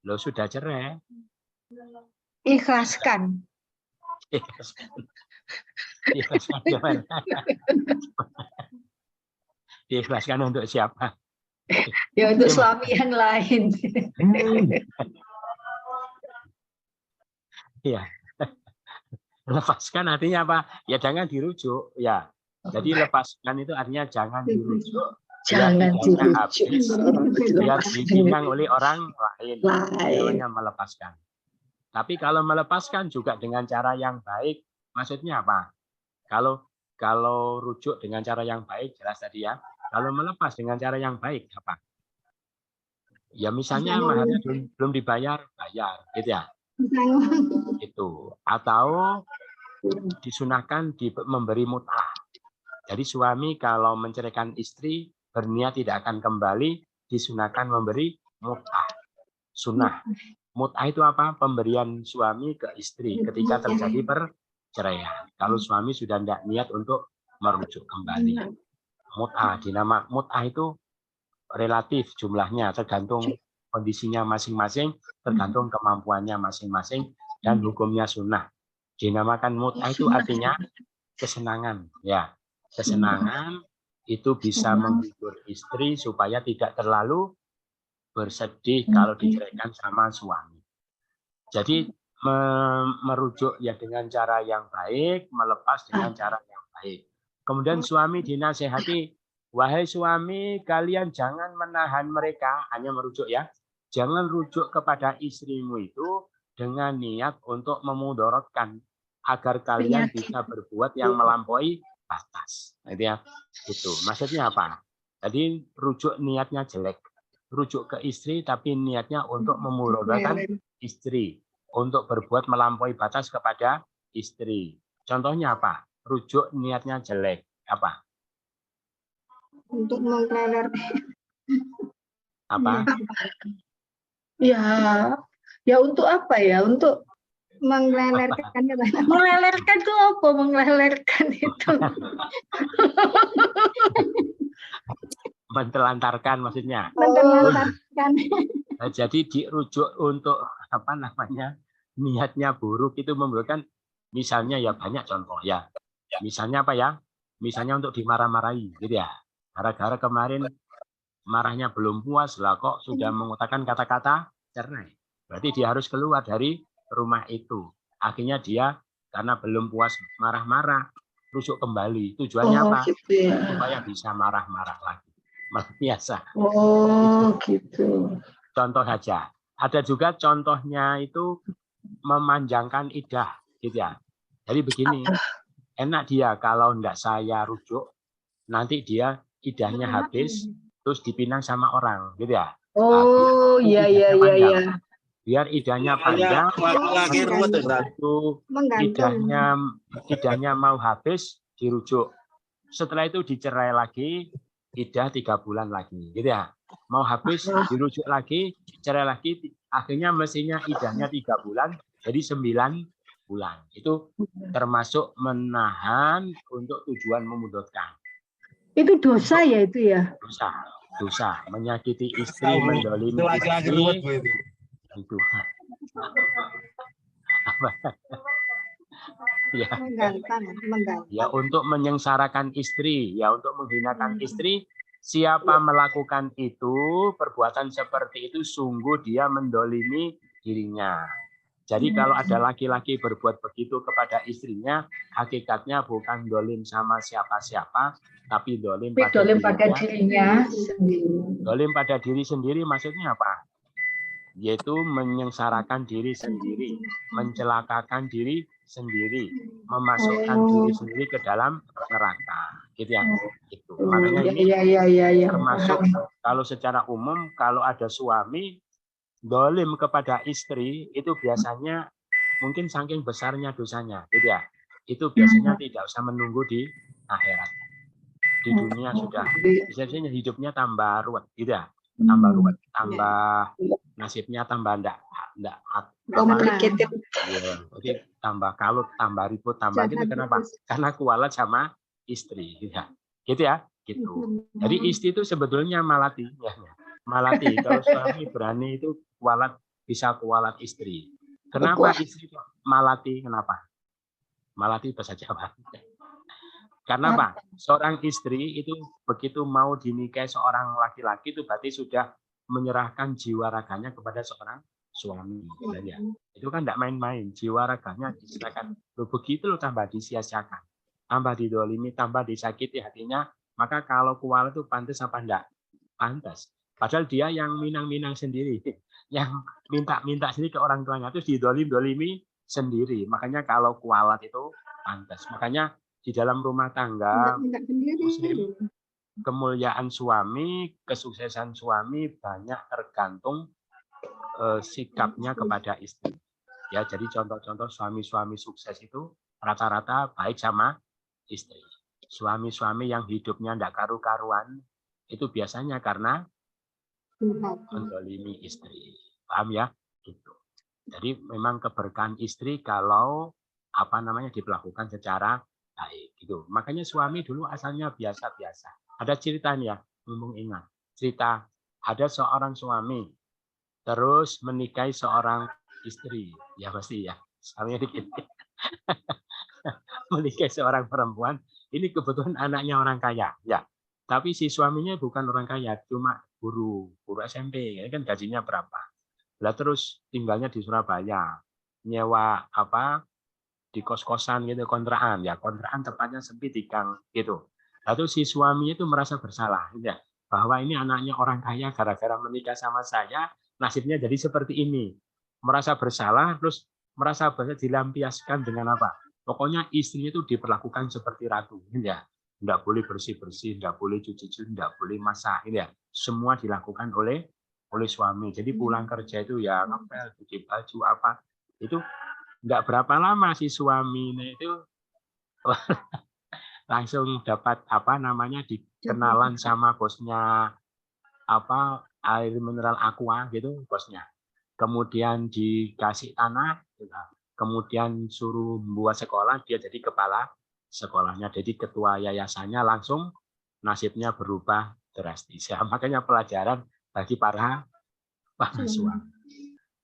S1: Lo sudah cerai.
S3: Ikhlaskan.
S1: Diikhlaskan gimana? Diikhlaskan untuk siapa?
S3: Ya untuk suami yang lain.
S1: Iya. Lepaskan artinya apa? Ya jangan dirujuk. Ya. Jadi lepaskan itu artinya jangan dirujuk.
S5: Jangan dirujuk.
S1: Biar dipinang oleh orang lain. Namanya melepaskan. Tapi kalau melepaskan juga dengan cara yang baik, maksudnya apa? Kalau rujuk dengan cara yang baik, jelas tadi ya. Kalau melepas dengan cara yang baik, apa? Ya misalnya maharnya belum dibayar, bayar, gitu ya. Itu. Atau disunahkan memberi mut'ah. Jadi suami kalau menceraikan istri, berniat tidak akan kembali, disunahkan memberi mut'ah. Sunnah. Mut'ah itu apa? Pemberian suami ke istri ketika terjadi perceraian. Kalau suami sudah tidak niat untuk merujuk kembali. Mut'ah, dinama mut'ah itu relatif jumlahnya, tergantung kondisinya masing-masing, tergantung kemampuannya masing-masing, dan hukumnya sunnah. Dinamakan mut'ah itu artinya kesenangan. Ya, kesenangan itu bisa menghibur istri supaya tidak terlalu bersedih kalau diceraikan sama suami. Jadi merujuk ya dengan cara yang baik, melepas dengan cara yang baik. Kemudian suami dinasehati, wahai suami, kalian jangan menahan mereka, hanya merujuk ya. Jangan rujuk kepada istrimu itu dengan niat untuk memudorotkan agar kalian bisa berbuat yang melampaui batas. Gitu ya. Itu. Maksudnya apa? Jadi rujuk niatnya jelek. Rujuk ke istri tapi niatnya untuk memudorotkan istri, untuk berbuat melampaui batas kepada istri. Contohnya apa? Rujuk niatnya jelek. Apa?
S2: Untuk mengkleler.
S1: Apa?
S3: Ya untuk apa ya? Untuk
S2: Menglelerkan ya, Pak.
S3: melelerkan itu apa? Melelerkan itu.
S1: Mentelantarkan maksudnya.
S2: Mentelantarkan.
S1: Nah, jadi dirujuk untuk apa namanya? Niatnya buruk itu membuatkan misalnya ya banyak contoh ya. Misalnya apa ya? Misalnya untuk dimarah-marahi gitu ya. Gara-gara kemarin marahnya belum puas lah kok sudah mengutarakan kata-kata cerai. Berarti dia harus keluar dari rumah itu. Akhirnya dia karena belum puas marah-marah, rujuk kembali. Tujuannya apa?
S5: Gitu ya.
S1: Supaya bisa marah-marah lagi. Biasa.
S5: Gitu.
S1: Contoh saja. Ada juga contohnya itu memanjangkan idah, gitu ya. Jadi begini, enak dia kalau enggak saya rujuk, nanti dia idahnya habis, terus dipinang sama orang, gitu ya.
S5: Iya.
S1: Biar idahnya panjang, itu idahnya mau habis, dirujuk. Setelah itu dicerai lagi, idah 3 bulan lagi, gitu ya. Mau habis, dirujuk lagi, cerai lagi, akhirnya mestinya idahnya 3 bulan, jadi 9 bulan. Itu termasuk menahan untuk tujuan memudorotkan.
S3: Itu dosa ya itu ya?
S1: Dosa. Menyakiti istri, mendolimi istri. Itu. Ya.
S2: Menggantang.
S1: Ya untuk menyengsarakan istri, ya untuk menghinakan istri, Siapa melakukan itu, perbuatan seperti itu sungguh dia mendolimi dirinya. Jadi kalau ada laki-laki berbuat begitu kepada istrinya, hakikatnya bukan dolim sama siapa-siapa, tapi dolim pada
S5: dirinya sendiri.
S1: Dolim pada diri sendiri maksudnya apa? Yaitu menyengsarakan diri sendiri, mencelakakan diri sendiri, memasukkan diri sendiri ke dalam neraka. Gitu ya. Itu. Makanya ini termasuk kalau secara umum kalau ada suami dolim kepada istri itu biasanya mungkin saking besarnya dosanya, gitu ya. Itu biasanya tidak usah menunggu di akhirat. Di dunia sudah biasanya hidupnya tambah ruwet, gitu ya. Tambah ruwet, tambah nasibnya tambah enggak
S2: Complicated.
S1: ya, jadi tambah kalut, tambah ribut, tambah gitu. Kenapa? Karena kualat sama istri, ya. Gitu ya, gitu. Jadi istri itu sebetulnya malati, ya. Malati. Kalau suami berani itu kualat, bisa kualat istri. Kenapa istri itu malati? Kenapa? Malati bahasa Jawa. Karena apa? Seorang istri itu begitu mau dinikahi seorang laki-laki itu berarti sudah menyerahkan jiwa raganya kepada seorang suami. Ya. Itu kan tidak main-main. Jiwa raganya diserahkan. Begitu loh tambah disia-siakan. Tambah didolimi, tambah disakiti hatinya. Maka kalau kual itu pantas apa enggak? Pantas. Padahal dia yang minang-minang sendiri. Yang minta-minta sendiri ke orang tuanya. Terus didolim-dolimi sendiri. Makanya kalau kualat itu pantas. Makanya di dalam rumah tangga muslim, kemuliaan suami, kesuksesan suami banyak tergantung sikapnya kepada istri. Ya, jadi contoh-contoh suami-suami sukses itu rata-rata baik sama istri. Suami-suami yang hidupnya tidak karu-karuan itu biasanya karena mendolimi istri. Paham ya? Gitu. Jadi memang keberkahan istri kalau diperlakukan secara baik gitu. Makanya suami dulu asalnya biasa-biasa. Ada ceritanya, ngomong ingat. Cerita ada seorang suami terus menikahi seorang istri. Ya pasti ya. Suaminya dikit. Menikahi seorang perempuan, ini kebetulan anaknya orang kaya, ya. Tapi si suaminya bukan orang kaya, cuma guru SMP, ya kan gajinya berapa. Lah terus tinggalnya di Surabaya. Nyewa di kos-kosan gitu, kontrakan ya, kontrakan tempatnya sempit di gang gitu. Lalu si suaminya itu merasa bersalah ya, bahwa ini anaknya orang kaya gara-gara menikah sama saya, nasibnya jadi seperti ini. Merasa bersalah, terus merasa dilampiaskan dengan apa? Pokoknya istrinya itu diperlakukan seperti ratu ya. Enggak boleh bersih-bersih, enggak boleh cuci-cuci, enggak boleh masak ya. Semua dilakukan oleh suami. Jadi pulang kerja itu ya ngepel, cuci baju apa. Itu nggak berapa lama si suaminya itu langsung dapat dikenalan sama bosnya air mineral Aqua gitu bosnya. Kemudian dikasih tanah, kemudian suruh buat sekolah, dia jadi kepala sekolahnya, jadi ketua yayasannya, langsung nasibnya berubah drastis. Ya, makanya pelajaran bagi para suami.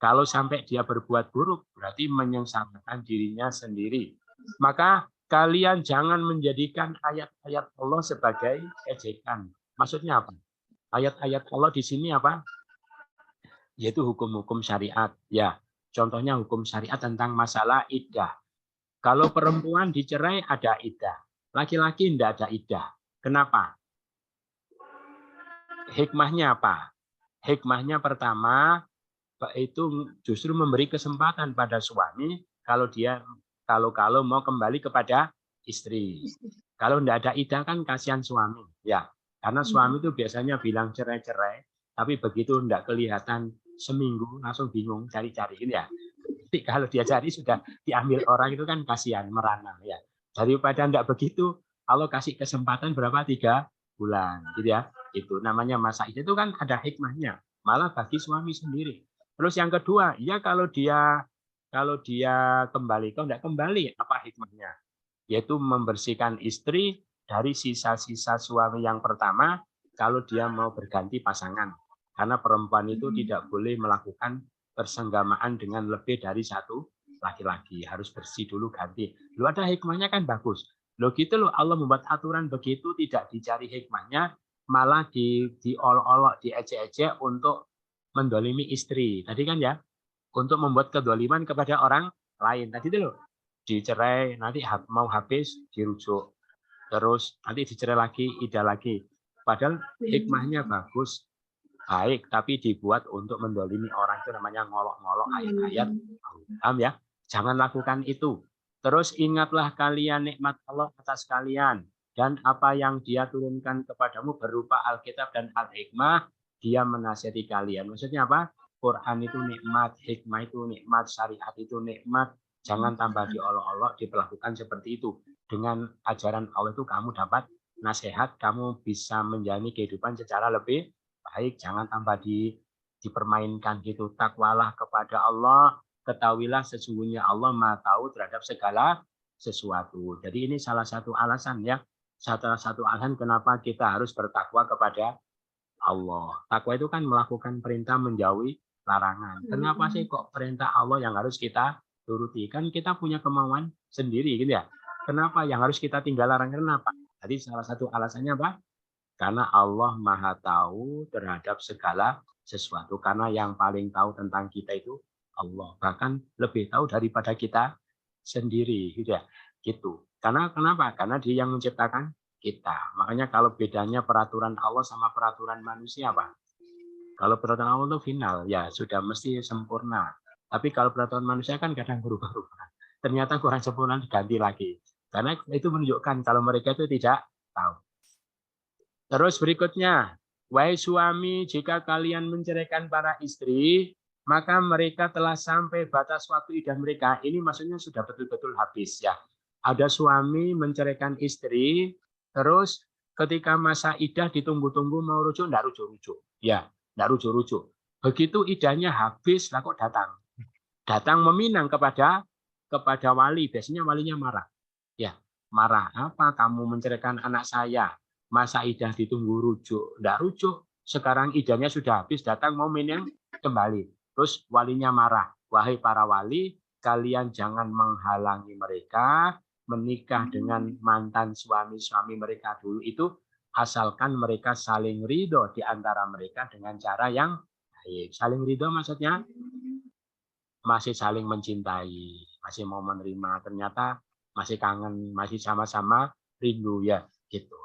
S1: Kalau sampai dia berbuat buruk, berarti menyengsarakan dirinya sendiri. Maka kalian jangan menjadikan ayat-ayat Allah sebagai ejekan. Maksudnya apa? Ayat-ayat Allah di sini apa? Yaitu hukum-hukum syariat. Ya, contohnya hukum syariat tentang masalah iddah. Kalau perempuan dicerai ada iddah. Laki-laki tidak ada iddah. Kenapa? Hikmahnya apa? Hikmahnya pertama, itu justru memberi kesempatan pada suami kalau mau kembali kepada istri. Kalau tidak ada iddah kan kasihan suami, ya. Karena suami itu biasanya bilang cerai-cerai, tapi begitu tidak kelihatan seminggu langsung bingung cari-cari ya. Jadi kalau dia cari sudah diambil orang itu kan kasihan, merana ya. Daripada tidak begitu, kalau kasih kesempatan berapa 3 bulan, gitu ya. Itu namanya masa itu kan ada hikmahnya, malah bagi suami sendiri. Terus yang kedua, ya kalau dia kembali, kalau tidak kembali, apa hikmahnya? Yaitu membersihkan istri dari sisa-sisa suami yang pertama kalau dia mau berganti pasangan. Karena perempuan itu tidak boleh melakukan persenggamaan dengan lebih dari satu laki-laki. Harus bersih dulu ganti. Lu ada hikmahnya kan bagus. Loh gitu loh, Allah membuat aturan begitu tidak dicari hikmahnya, malah diolok-olok, diejek-ejek untuk mendolimi istri. Tadi kan ya, untuk membuat kedoliman kepada orang lain. Tadi itu loh, dicerai, nanti mau habis, dirujuk. Terus nanti dicerai lagi, idah lagi. Padahal hikmahnya bagus, baik, tapi dibuat untuk mendolimi orang, itu namanya ngolok-ngolok ayat-ayat. Paham ya? Jangan lakukan itu. Terus ingatlah kalian nikmat Allah atas kalian. Dan apa yang dia turunkan kepadamu berupa Alkitab dan Al-Hikmah, dia menasihati kalian. Maksudnya apa? Quran itu nikmat, hikmah itu nikmat, syariat itu nikmat. Jangan tambah diolok-olok, diperlakukan seperti itu. Dengan ajaran Allah itu kamu dapat nasihat, kamu bisa menjalani kehidupan secara lebih baik. Jangan tambah dipermainkan gitu. Takwalah kepada Allah, ketahuilah sesungguhnya Allah Maha tahu terhadap segala sesuatu. Jadi ini salah satu alasan ya. Salah satu alasan kenapa kita harus bertakwa kepada Allah. Takwa itu kan melakukan perintah, menjauhi larangan. Kenapa sih kok perintah Allah yang harus kita turuti? Kan kita punya kemauan sendiri gitu ya. Kenapa yang harus kita tinggal larangan? Kenapa? Jadi salah satu alasannya apa? Karena Allah Maha tahu terhadap segala sesuatu. Karena yang paling tahu tentang kita itu Allah. Bahkan lebih tahu daripada kita sendiri gitu ya. Gitu. Karena kenapa? Karena Dia yang menciptakan kita. Makanya kalau bedanya peraturan Allah sama peraturan manusia apa? Kalau peraturan Allah itu final, ya sudah mesti sempurna. Tapi kalau peraturan manusia kan kadang berubah-ubah. Ternyata kurang sempurna diganti lagi. Karena itu menunjukkan kalau mereka itu tidak tahu. Terus berikutnya, wahai suami, jika kalian menceraikan para istri, maka mereka telah sampai batas waktu idah mereka. Ini maksudnya sudah betul-betul habis ya. Ada suami menceraikan istri, terus ketika masa idah ditunggu-tunggu mau rujuk, enggak rujuk-rujuk. Ya, enggak rujuk-rujuk. Begitu idahnya habis, lah kok datang. Datang meminang kepada wali. Biasanya walinya marah. Ya, marah. Apa kamu menceraikan anak saya? Masa idah ditunggu rujuk. Enggak rujuk. Sekarang idahnya sudah habis, datang mau minang kembali. Terus walinya marah. Wahai para wali, kalian jangan menghalangi mereka menikah dengan mantan suami-suami mereka dulu itu, asalkan mereka saling ridho di antara mereka dengan cara yang baik. Saling ridho maksudnya masih saling mencintai, masih mau menerima, ternyata masih kangen, masih sama-sama rindu ya gitu.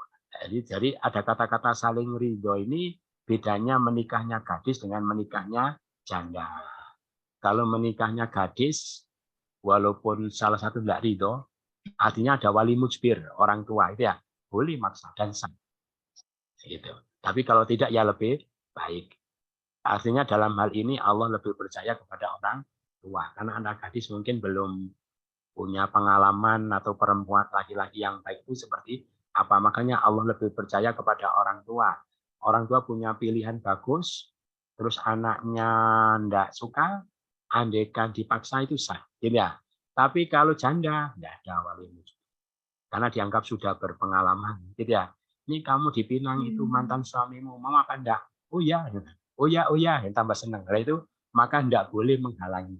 S1: Jadi ada kata-kata saling ridho ini bedanya menikahnya gadis dengan menikahnya janda. Kalau menikahnya gadis, walaupun salah satu tidak ridho, artinya ada wali mujbir, orang tua itu ya boleh maksa dan sah. Gitu. Tapi kalau tidak ya lebih baik. Artinya dalam hal ini Allah lebih percaya kepada orang tua. Karena anak gadis mungkin belum punya pengalaman atau perempuan laki-laki yang baik itu seperti apa. Makanya Allah lebih percaya kepada orang tua. Orang tua punya pilihan bagus, terus anaknya enggak suka, andaikan dipaksa itu sah. Gitu ya. Tapi kalau janda, enggak ada wali mujbir. Karena dianggap sudah berpengalaman. Gitu ya. Ini kamu dipinang itu mantan suamimu, mau apa enggak? Oh ya, oh ya, yang tambah senang. Karena itu maka enggak boleh menghalangi.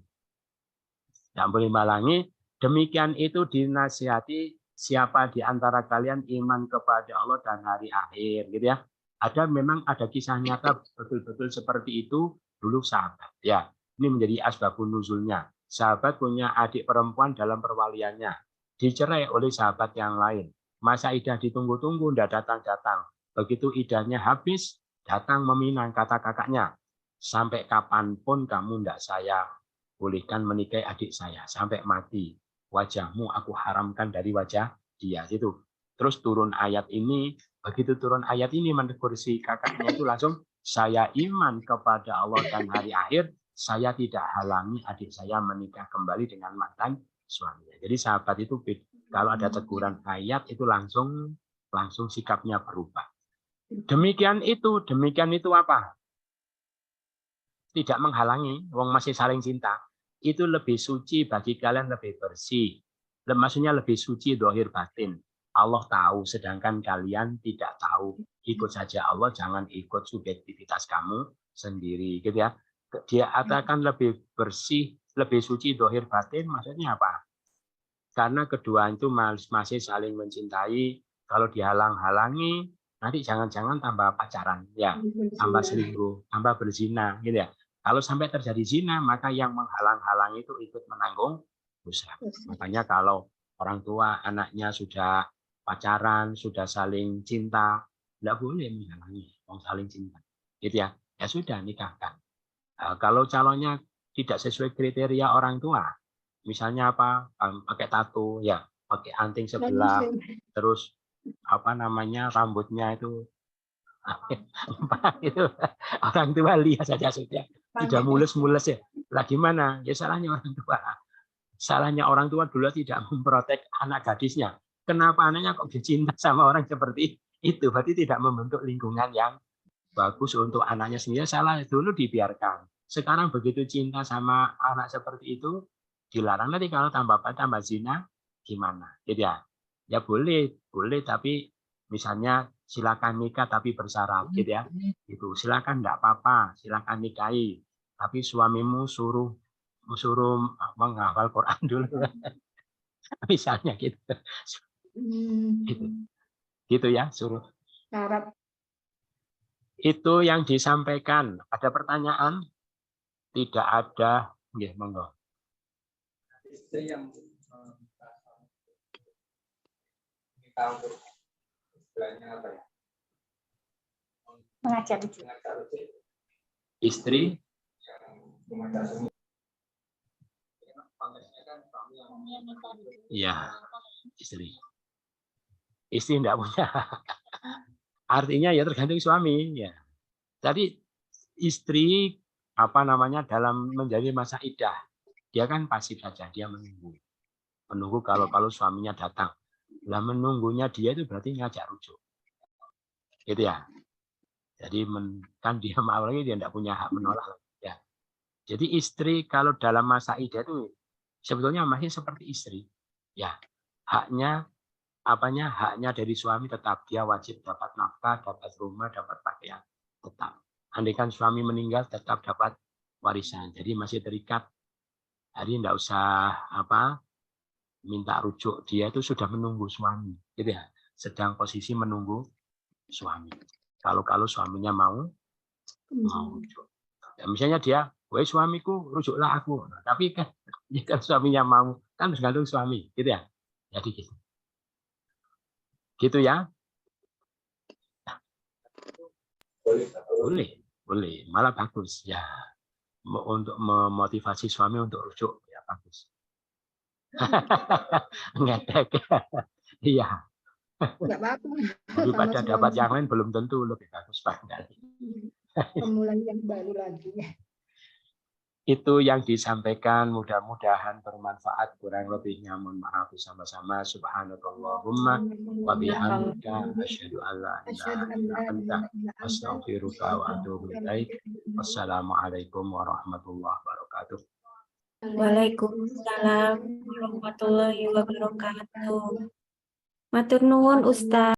S1: Enggak boleh menghalangi. Demikian itu dinasihati siapa di antara kalian iman kepada Allah dan hari akhir, gitu ya. Memang ada kisah nyata betul-betul seperti itu dulu sahabat. Ya, ini menjadi asbabun nuzulnya. Sahabat punya adik perempuan dalam perwaliannya, dicerai oleh sahabat yang lain. Masa idah ditunggu-tunggu, tidak datang-datang. Begitu idahnya habis, datang meminang, kata kakaknya. Sampai kapanpun kamu tidak saya bolehkan menikahi adik saya, sampai mati. Wajahmu aku haramkan dari wajah dia. Gitu. Terus turun ayat ini, begitu turun ayat ini menegur si kakaknya itu langsung, saya iman kepada Allah dan hari akhir, saya tidak halangi adik saya menikah kembali dengan mantan suaminya. Jadi sahabat itu kalau ada teguran ayat itu langsung sikapnya berubah. Demikian itu apa? Tidak menghalangi, wong masih saling cinta. Itu lebih suci bagi kalian, lebih bersih. Maksudnya lebih suci zahir batin. Allah tahu, sedangkan kalian tidak tahu. Ikut saja Allah, jangan ikut subjektivitas kamu sendiri, gitu ya. Dia akan lebih bersih, lebih suci zahir batin, maksudnya apa? Karena kedua itu masih saling mencintai. Kalau dihalang-halangi, nanti jangan-jangan tambah pacaran, ya, tambah selingkuh, tambah berzina, gitu ya. Kalau sampai terjadi zina, maka yang menghalang-halang itu ikut menanggung dosa. Makanya kalau orang tua anaknya sudah pacaran, sudah saling cinta, tidak boleh menghalangi orang saling cinta, gitu ya. Ya sudah, nikahkan. Nah, kalau calonnya tidak sesuai kriteria orang tua, misalnya apa, pakai tato, ya, pakai anting sebelah, terus apa namanya rambutnya itu itu orang tua lihat saja sudah tidak mulus-mulus ya. Lah gimana? Ya salahnya orang tua. Salahnya orang tua dulu tidak memprotek anak gadisnya. Kenapa anaknya kok dicinta sama orang seperti itu? Berarti tidak membentuk lingkungan yang bagus untuk anaknya sendiri. Salah dulu dibiarkan. Sekarang begitu cinta sama anak seperti itu, dilarang. Nanti kalau tambah zina, gimana? Gitu ya. Ya boleh, tapi misalnya silakan nikah tapi bersyarat, gitu ya. Itu silakan enggak apa-apa, silakan nikahi. Tapi suamimu suruh menghafal Quran dulu. Misalnya gitu. Gitu ya, suruh.
S5: Syarat.
S1: Itu yang disampaikan. Ada pertanyaan? Tidak ada. Nggih, monggo.
S6: Istri yang istilahnya apa ya?
S3: Mengajar rujuk.
S1: Istri ya, istri. Istri enggak punya. Artinya ya tergantung suami ya. Jadi istri apa namanya dalam menjadi masa iddah, dia kan pasif saja, dia menunggu kalau suaminya datang. Lah menunggunya dia itu berarti ngajak rujuk. Gitu ya. Jadi kan dia mau lagi dia tidak punya hak menolak ya. Jadi istri kalau dalam masa iddah itu sebetulnya masih seperti istri. Ya. Haknya dari suami tetap, dia wajib dapat nafkah, dapat rumah, dapat pakaian, tetap. Andaikan suami meninggal tetap dapat warisan. Jadi masih terikat. Jadi tidak usah minta rujuk. Dia itu sudah menunggu suami, gitu ya. Sedang posisi menunggu suami. Kalau suaminya mau rujuk. Ya, misalnya dia, "Woi suamiku, rujuklah aku." Nah, tapi kan jika suaminya mau, kan tergantung suami, gitu ya. Jadi gitu. Gitu ya. Boleh. Malah bagus ya. Untuk memotivasi suami untuk rujuk ya bagus. Ngedek. Iya.
S5: Enggak apa-apa.
S1: Daripada dapat yang lain belum tentu lebih bagus barangkali.
S5: Pemulai yang baru lagi.
S1: Itu yang disampaikan, mudah-mudahan bermanfaat, kurang lebihnya mohon maaf bersama-sama. Subhanakallahumma wa bihamdika asyhadu an la ilaha illa anta astaghfiruka wa atubu ilaik. Wassalamualaikum warahmatullahi wabarakatuh.
S4: Waalaikumsalam warahmatullahi wabarakatuh. Matur nuwun Ustaz.